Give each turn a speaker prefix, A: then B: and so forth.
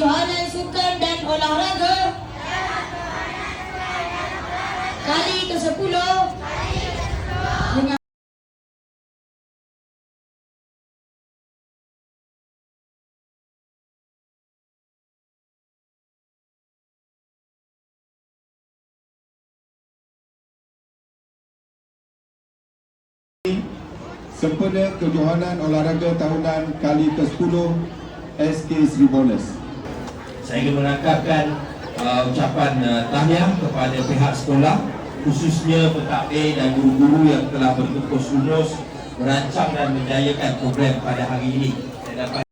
A: Kejohanan Sukan dan Olahraga kali ke-10 dengan
B: sempena Kejohanan Olahraga Tahunan kali ke-10 SK Sri Bonus.
C: Saya ingin mengangkatkan ucapan tahniah kepada pihak sekolah, khususnya pentadbir dan guru-guru yang telah berkumpul sunus merancang dan menjayakan program pada hari ini. Saya dapat